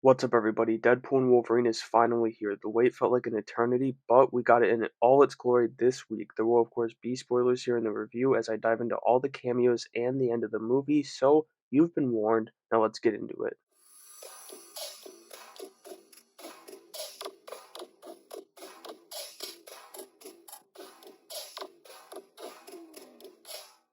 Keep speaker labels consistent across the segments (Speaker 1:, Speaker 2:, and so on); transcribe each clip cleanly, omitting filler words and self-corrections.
Speaker 1: What's up, everybody? Deadpool and Wolverine is finally here. The wait felt like an eternity, but we got it in all its glory this week. There will, of course, be spoilers here in the review as I dive into all the cameos and the end of the movie, so you've been warned. Now let's get into it.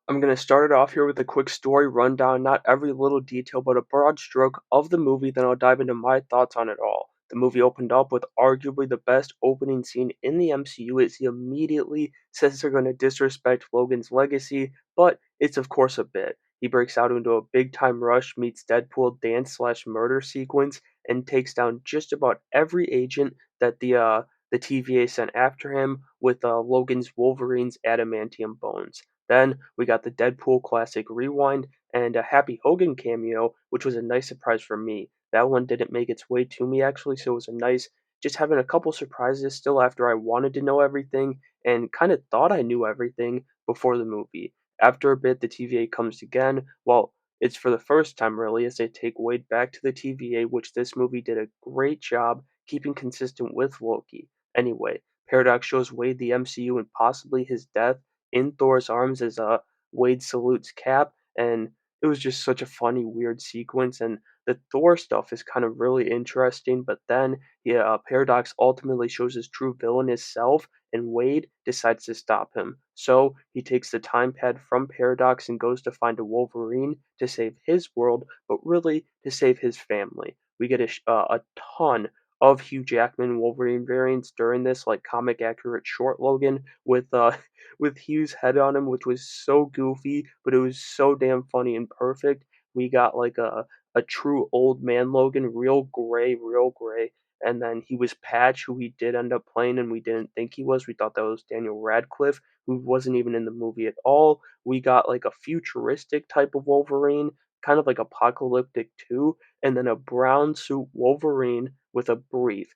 Speaker 1: I'm going to start it off here with a quick story rundown, not every little detail, but a broad stroke of the movie, then I'll dive into my thoughts on it all. The movie opened up with arguably the best opening scene in the MCU as he immediately says they're going to disrespect Logan's legacy, but it's of course a bit. He breaks out into a big time rush, meets Deadpool dance/murder sequence, and takes down just about every agent that the TVA sent after him with Logan's Wolverine's adamantium bones. Then we got the Deadpool classic Rewind and a Happy Hogan cameo, which was a nice surprise for me. That one didn't make its way to me actually, so it was a nice just having a couple surprises still after I wanted to know everything and kind of thought I knew everything before the movie. After a bit, the TVA comes again. Well, it's for the first time really as they take Wade back to the TVA, which this movie did a great job keeping consistent with Loki. Anyway, Paradox shows Wade the MCU and possibly his death in Thor's arms as Wade salutes Cap, and it was just such a funny, weird sequence. And the Thor stuff is kind of really interesting, but then yeah, Paradox ultimately shows his true villainous self, and Wade decides to stop him. So he takes the time pad from Paradox and goes to find a Wolverine to save his world, but really to save his family. We get a ton of Hugh Jackman Wolverine variants during this, like comic accurate short Logan with with Hugh's head on him, which was so goofy, but it was so damn funny and perfect. We got like a true old man Logan, real gray. And then he was Patch, who he did end up playing, and we didn't think he was. We thought that was Daniel Radcliffe, who wasn't even in the movie at all. We got like a futuristic type of Wolverine, kind of like apocalyptic too, and then a brown suit Wolverine with a brief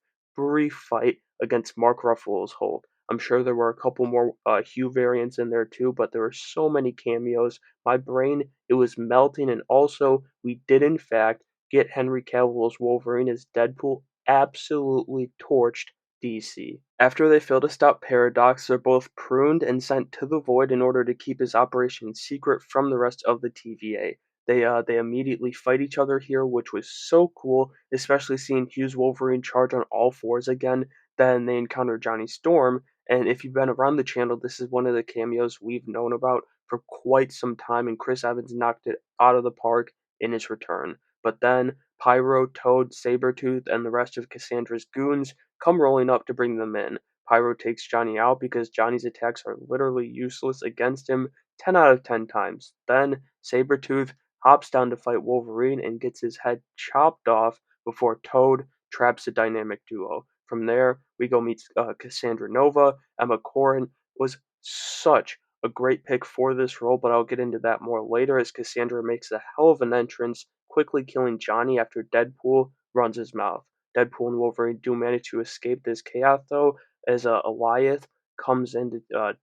Speaker 1: fight against Mark Ruffalo's Hulk. I'm sure there were a couple more Hugh variants in there too, but there were so many cameos. My brain, it was melting, and also we did in fact get Henry Cavill's Wolverine as Deadpool absolutely torched DC. After they fail to stop Paradox, they're both pruned and sent to the Void in order to keep his operation secret from the rest of the TVA. They immediately fight each other here, which was so cool, especially seeing Hugh's Wolverine charge on all fours again. Then they encounter Johnny Storm, and if you've been around the channel, this is one of the cameos we've known about for quite some time, and Chris Evans knocked it out of the park in his return. But then Pyro, Toad, Sabretooth, and the rest of Cassandra's goons come rolling up to bring them in. Pyro takes Johnny out because Johnny's attacks are literally useless against him 10 out of 10 times. Then Sabretooth hops down to fight Wolverine and gets his head chopped off before Toad traps the dynamic duo. From there, we go meet Cassandra Nova. Emma Corrin was such a great pick for this role, but I'll get into that more later as Cassandra makes a hell of an entrance, quickly killing Johnny after Deadpool runs his mouth. Deadpool and Wolverine do manage to escape this chaos though, as Eliath comes in to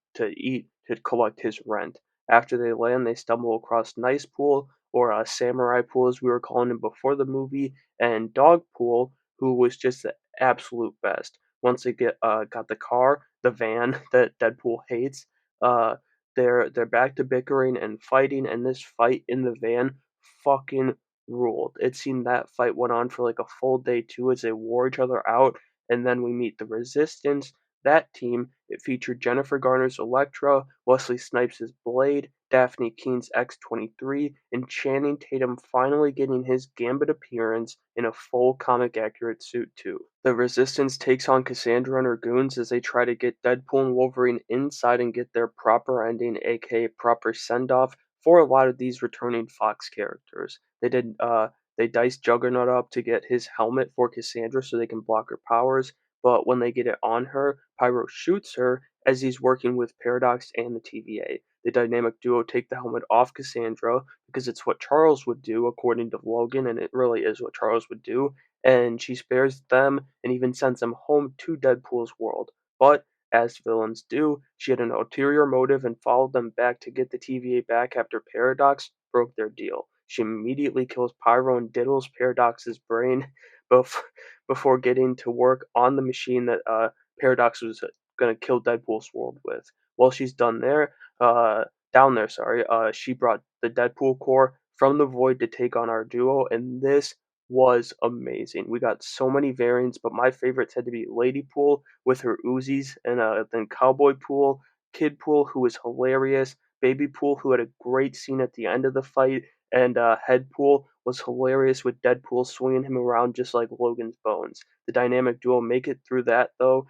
Speaker 1: collect his rent. After they land, they stumble across Nice Pool, or Samurai Pool as we were calling him before the movie, and Dog Pool, who was just the absolute best. Once they got the car, the van that Deadpool hates, uh, they're back to bickering and fighting, and this fight in the van fucking ruled. It seemed that fight went on for like a full day too as they wore each other out, and then we meet the Resistance. That team, it featured Jennifer Garner's Elektra, Wesley Snipes' Blade, Daphne Keene's X-23, and Channing Tatum finally getting his Gambit appearance in a full comic accurate suit too. The Resistance takes on Cassandra and her goons as they try to get Deadpool and Wolverine inside and get their proper ending, aka proper send-off, for a lot of these returning Fox characters. They diced Juggernaut up to get his helmet for Cassandra so they can block her powers, but when they get it on her, Pyro shoots her as he's working with Paradox and the TVA. The dynamic duo take the helmet off Cassandra because it's what Charles would do, according to Logan, and it really is what Charles would do, and she spares them and even sends them home to Deadpool's world. But, as villains do, she had an ulterior motive and followed them back to get the TVA back after Paradox broke their deal. She immediately kills Pyro and diddles Paradox's brain, bef- before getting to work on the machine that Paradox was going to kill Deadpool's world with. While she's uh, down there, sorry, she brought the Deadpool core from the void to take on our duo, and this was amazing. We got so many variants, but my favorites had to be Lady Pool with her Uzis, and then Cowboy Pool, Kid Pool, who was hilarious, Baby Pool, who had a great scene at the end of the fight, and Head Pool was hilarious with Deadpool swinging him around just like Logan's bones. The dynamic duo make it through that though,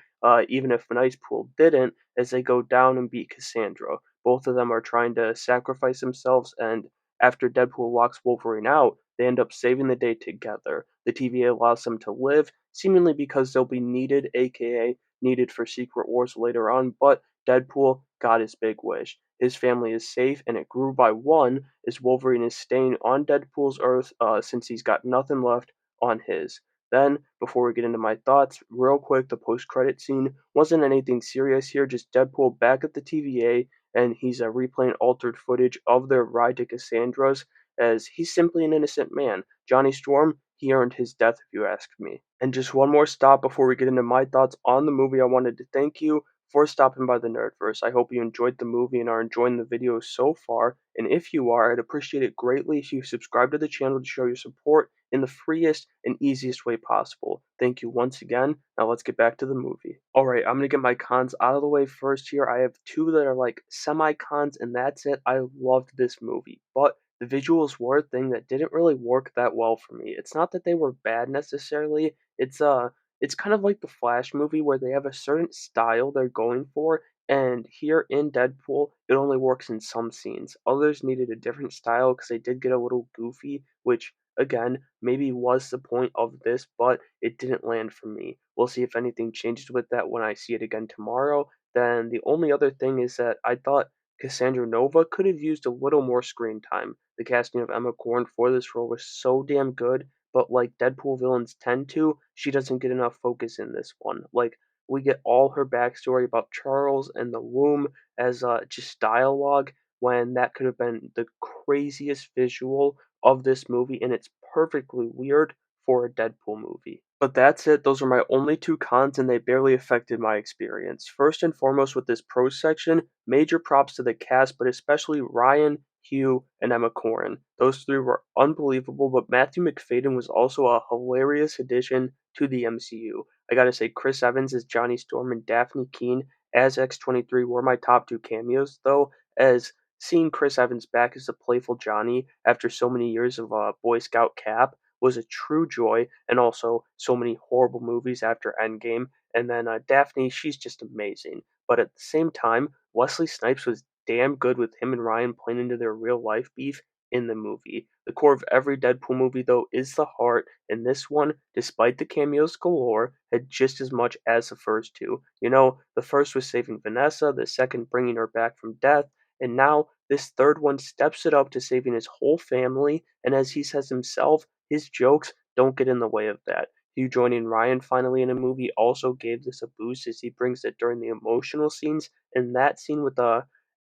Speaker 1: even if Nice Pool didn't, as they go down and beat Cassandra. Both of them are trying to sacrifice themselves, and after Deadpool locks Wolverine out, they end up saving the day together. The TVA allows them to live, seemingly because they'll be needed, aka needed for Secret Wars later on, but Deadpool got his big wish. His family is safe, and it grew by one as Wolverine is staying on Deadpool's Earth since he's got nothing left on his. Then, before we get into my thoughts, real quick, the post-credit scene wasn't anything serious here, just Deadpool back at the TVA, and he's replaying altered footage of their ride to Cassandra's, as he's simply an innocent man. Johnny Storm, he earned his death if you ask me. And just one more stop before we get into my thoughts on the movie, I wanted to thank you for stopping by the Nerdverse. I hope you enjoyed the movie and are enjoying the video so far. And if you are, I'd appreciate it greatly if you subscribe to the channel to show your support in the freest and easiest way possible. Thank you once again. Now let's get back to the movie. Alright, I'm gonna get my cons out of the way first here. I have two that are like semi cons, and that's it. I loved this movie, but the visuals were a thing that didn't really work that well for me. It's not that they were bad necessarily. It's kind of like the Flash movie where they have a certain style they're going for, and here in Deadpool, it only works in some scenes. Others needed a different style because they did get a little goofy, which again maybe was the point of this, but it didn't land for me. We'll see if anything changes with that when I see it again tomorrow. Then the only other thing is that I thought Cassandra Nova could have used a little more screen time. The casting of Emma Corrin for this role was so damn good, but like Deadpool villains tend to, she doesn't get enough focus in this one. Like, we get all her backstory about Charles and the womb as just dialogue, when that could have been the craziest visual of this movie, and it's perfectly weird for a Deadpool movie. But that's it. Those are my only two cons, and they barely affected my experience. First and foremost, with this pros section, major props to the cast, but especially Ryan, Hugh, and Emma Corrin. Those three were unbelievable, but Matthew McFadden was also a hilarious addition to the MCU. I gotta say, Chris Evans as Johnny Storm and Daphne Keane as X-23 were my top two cameos, though, as seeing Chris Evans back as the playful Johnny after so many years of Boy Scout Cap was a true joy, and also so many horrible movies after Endgame. And then Daphne, she's just amazing. But at the same time, Wesley Snipes was damn good with him and Ryan playing into their real life beef in the movie. The core of every Deadpool movie, though, is the heart, and this one, despite the cameos galore, had just as much as the first two. You know, the first was saving Vanessa, the second bringing her back from death, and now this third one steps it up to saving his whole family, and as he says himself, his jokes don't get in the way of that. Hugh joining Ryan finally in a movie also gave this a boost as he brings it during the emotional scenes, and that scene with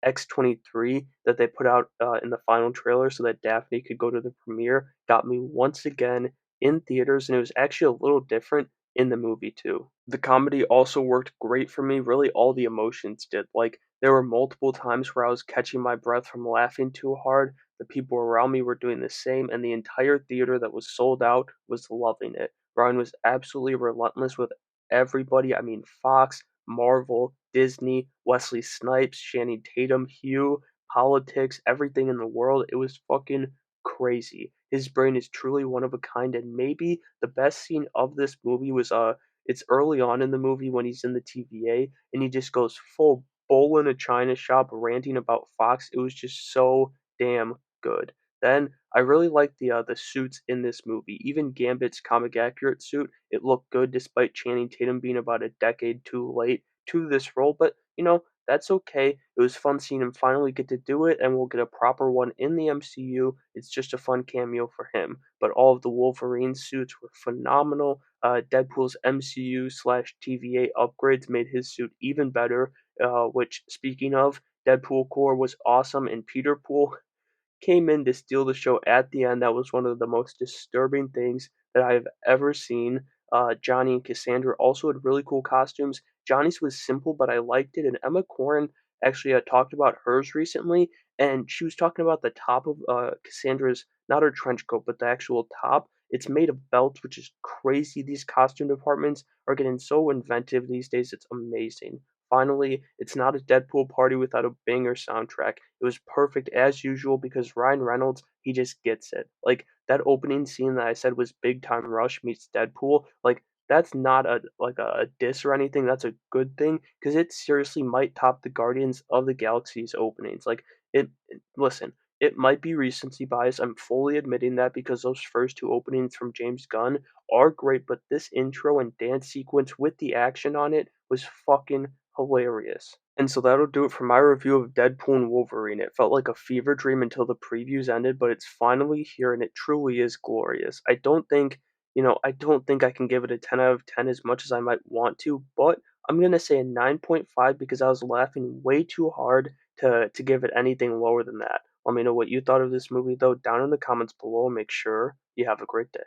Speaker 1: X-23 that they put out in the final trailer so that Daphne could go to the premiere got me once again in theaters, and it was actually a little different in the movie too. The comedy also worked great for me. Really, all the emotions did. Like, there were multiple times where I was catching my breath from laughing too hard. The people around me were doing the same, and the entire theater that was sold out was loving it. Brian was absolutely relentless with everybody. I mean, Fox, Marvel, Disney, Wesley Snipes, Channing Tatum, Hugh, politics, everything in the world. It was fucking crazy. His brain is truly one of a kind, and maybe the best scene of this movie was it's early on in the movie when he's in the TVA and he just goes full bull in a china shop ranting about Fox. It was just so damn good. Then I really liked the suits in this movie. Even Gambit's comic accurate suit, it looked good despite Channing Tatum being about a decade too late to this role. But you know, that's okay. It was fun seeing him finally get to do it, and we'll get a proper one in the MCU. It's just a fun cameo for him. But all of the Wolverine suits were phenomenal. Deadpool's MCU slash TVA upgrades made his suit even better. Which, speaking of, Deadpool core was awesome, and Peter Pool came in to steal the show at the end. That was one of the most disturbing things that I've ever seen. Johnny and Cassandra also had really cool costumes. Johnny's was simple, but I liked it, and Emma Corrin actually talked about hers recently, and she was talking about the top of Cassandra's, not her trench coat, but the actual top. It's made of belts, which is crazy. These costume departments are getting so inventive these days. It's amazing. Finally, it's not a Deadpool party without a banger soundtrack. It was perfect as usual because Ryan Reynolds, he just gets it. Like that opening scene that I said was Big Time Rush meets Deadpool, like that's not a diss or anything. That's a good thing because it seriously might top the Guardians of the Galaxy's openings. Like listen, it might be recency bias. I'm fully admitting that because those first two openings from James Gunn are great, but this intro and dance sequence with the action on it was fucking hilarious. And so that'll do it for my review of Deadpool and Wolverine. It felt like a fever dream until the previews ended, but it's finally here and it truly is glorious. I don't think I can give it a 10 out of 10 as much as I might want to, but I'm going to say a 9.5 because I was laughing way too hard to give it anything lower than that. Let me know what you thought of this movie though down in the comments below. Make sure you have a great day.